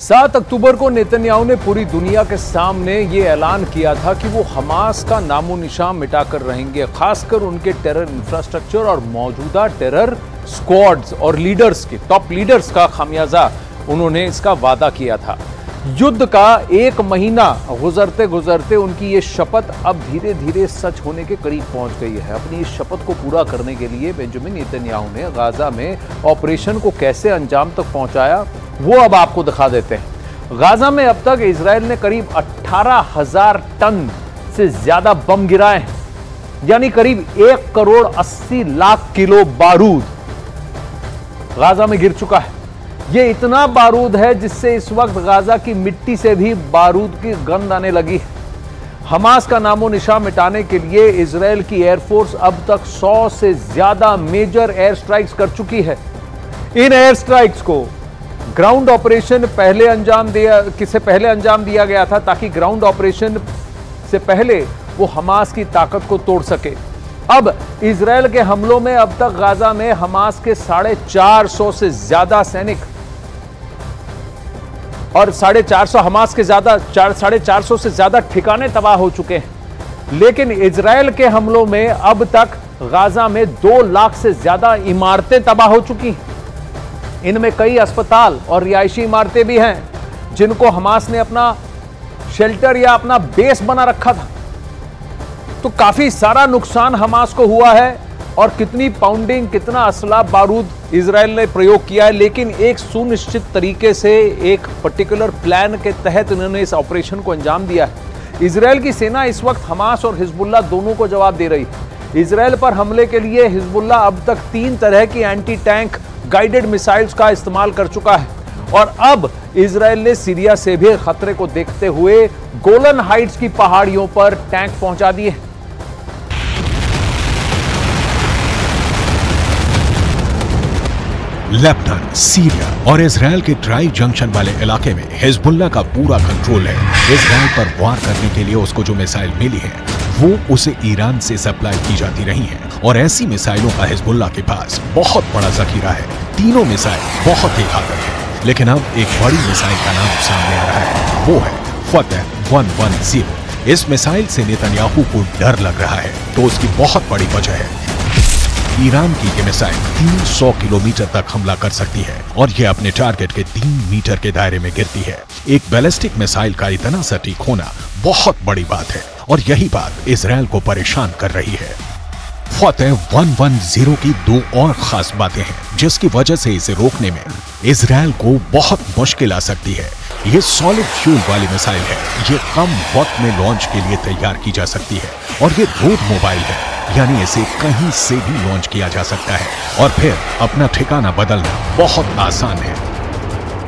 7 अक्टूबर को नेतन्याहू ने पूरी दुनिया के सामने ये ऐलान किया था कि वो हमास का नामो निशान मिटाकर रहेंगे, खासकर उनके टेरर इंफ्रास्ट्रक्चर और मौजूदा टेरर स्क्वाड्स और लीडर्स के टॉप लीडर्स का खामियाजा उन्होंने इसका वादा किया था। युद्ध का 1 महीना गुजरते गुजरते उनकी ये शपथ अब धीरे धीरे सच होने के करीब पहुंच गई है। अपनी इस शपथ को पूरा करने के लिए बेंजामिन नेतन्याहू ने गाजा में ऑपरेशन को कैसे अंजाम तक पहुंचाया वो अब आपको दिखा देते हैं। गाजा में अब तक इजराइल ने करीब 18,000 टन से ज्यादा बम गिराए हैं, यानी करीब 1 करोड़ 80 लाख किलो बारूद गाजा में गिर चुका है। यह इतना बारूद है जिससे इस वक्त गाजा की मिट्टी से भी बारूद की गंध आने लगी है। हमास का नामो निशान मिटाने के लिए इजराइल की एयरफोर्स अब तक 100 से ज्यादा मेजर एयर स्ट्राइक्स कर चुकी है। इन एयर स्ट्राइक्स को ग्राउंड ऑपरेशन पहले अंजाम दिया गया था ताकि ग्राउंड ऑपरेशन से पहले वो हमास की ताकत को तोड़ सके। अब इजराइल के हमलों में अब तक गाजा में हमास के 450 से ज्यादा सैनिक और 450 हमास के 450 से ज्यादा ठिकाने तबाह हो चुके हैं। लेकिन इजराइल के हमलों में अब तक गाजा में 2 लाख से ज्यादा इमारतें तबाह हो चुकी हैं। इनमें कई अस्पताल और रिहायशी इमारतें भी हैं जिनको हमास ने अपना शेल्टर या अपना बेस बना रखा था। तो काफी सारा नुकसान हमास को हुआ है और कितनी पाउंडिंग, कितना असला बारूद इजराइल ने प्रयोग किया है, लेकिन एक सुनिश्चित तरीके से एक पर्टिकुलर प्लान के तहत इन्होंने इस ऑपरेशन को अंजाम दिया है। इजराइल की सेना इस वक्त हमास और हिजबुल्लाह दोनों को जवाब दे रही है। इजराइल पर हमले के लिए हिजबुल्लाह अब तक 3 तरह की एंटी टैंक गाइडेड मिसाइल्स का इस्तेमाल कर चुका है और अब इजराइल ने सीरिया से भी खतरे को देखते हुए गोलन हाइट्स की पहाड़ियों पर टैंक पहुंचा दिए। लेबनान, सीरिया और इजराइल के ट्राई जंक्शन वाले इलाके में हिजबुल्लाह का पूरा कंट्रोल है। इजराइल पर वार करने के लिए उसको जो मिसाइल मिली है वो उसे ईरान से सप्लाई की जाती रही है और ऐसी मिसाइलों का हिजबुल्लाह के पास बहुत बड़ा जखीरा है। तीनों मिसाइल बहुत ही घातक है, लेकिन अब एक बड़ी मिसाइल का नाम सामने आ रहा है, वो है फतह 110। इस मिसाइल से नेतन्याहू को डर लग रहा है, तो उसकी बहुत बड़ी वजह है। ईरान की ये मिसाइल 300 किलोमीटर तक हमला कर सकती है और ये अपने टारगेट के 3 मीटर के दायरे में गिरती है। एक बैलिस्टिक मिसाइल का इतना सटीक होना बहुत बड़ी बात है और यही बात इजराइल को परेशान कर रही है। फतह 110 की 2 और खास बातें हैं जिसकी वजह से इसे रोकने में इजराइल को बहुत मुश्किल आ सकती है। ये सॉलिड फ्यूल वाली मिसाइल है, ये कम वक्त में लॉन्च के लिए तैयार की जा सकती है और ये रोड मोबाइल है, यानी इसे कहीं से भी लॉन्च किया जा सकता है और फिर अपना ठिकाना बदलना बहुत आसान है।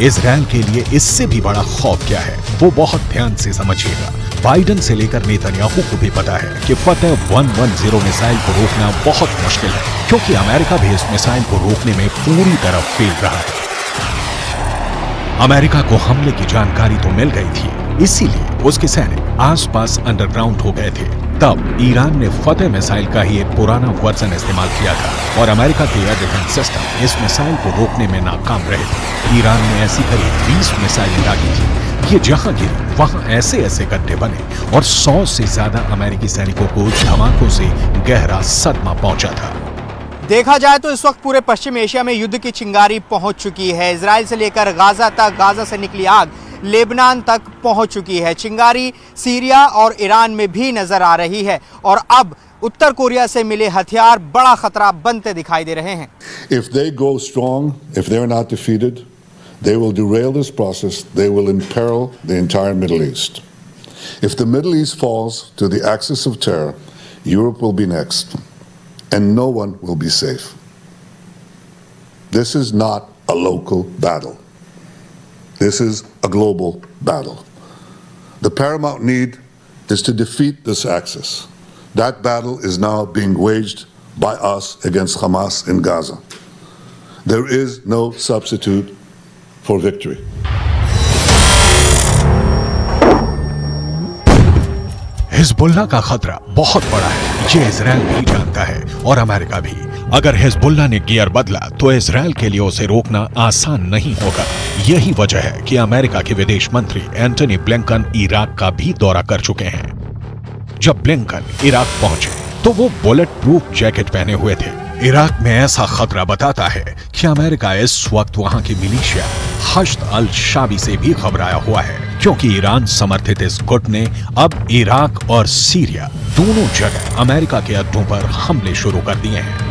इजराइल के लिए इससे भी बड़ा खौफ क्या है वो बहुत ध्यान से समझिएगा। बाइडन से लेकर नेतन्याहू को भी पता है कि फतह 110 मिसाइल को रोकना बहुत मुश्किल है, क्योंकि अमेरिका भी इस मिसाइल को रोकने में पूरी तरह फेल रहा है। अमेरिका को हमले की जानकारी तो मिल गई थी, इसीलिए उसके सैनिक आसपास अंडरग्राउंड हो गए थे। तब ईरान ने फतह मिसाइल का ही एक पुराना वर्जन इस्तेमाल किया था और अमेरिका के एयर डिफेंस सिस्टम इस मिसाइल को रोकने में नाकाम रहे थे। ईरान ने ऐसी करीब 20 मिसाइलें दागी थी। ये जहां गिरी वहां ऐसे ऐसे गड्ढे बने और 100 से ज्यादा अमेरिकी सैनिकों को धमाकों से गहरा सदमा पहुंचा था। देखा जाए तो इस वक्त पूरे पश्चिम एशिया में युद्ध की चिंगारी पहुंच चुकी है। इजराइल से लेकर गाजा तक, गाजा से निकली आग लेबनान तक पहुंच चुकी है। चिंगारी सीरिया और ईरान में भी नजर आ रही है और अब उत्तर कोरिया से मिले हथियार बड़ा खतरा बनते दिखाई दे रहे हैं। If they go strong, if they're not defeated, they will derail this process. They will imperil the entire Middle East. If the Middle East falls to the axis of terror, Europe will be next, and no one will be safe. This is not a local battle. This is a global battle. The paramount need is to defeat this axis That battle is now being waged by us against Hamas in Gaza. There is no substitute for victory. Hezbollah का खतरा बहुत बड़ा है, ये Israel भी जानता है और अमेरिका भी। अगर हिजबुल्लाह ने गियर बदला तो इजराइल के लिए उसे रोकना आसान नहीं होगा। यही वजह है कि अमेरिका के विदेश मंत्री एंटनी ब्लिंकन इराक का भी दौरा कर चुके हैं। जब ब्लिंकन इराक पहुंचे तो वो बुलेट प्रूफ जैकेट पहने हुए थे। इराक में ऐसा खतरा बताता है कि अमेरिका इस वक्त वहां की मिलिशिया हश्द अल शाबी से भी घबराया हुआ है, क्योंकि ईरान समर्थित इस गुट ने अब इराक और सीरिया दोनों जगह अमेरिका के अड्डों पर हमले शुरू कर दिए हैं।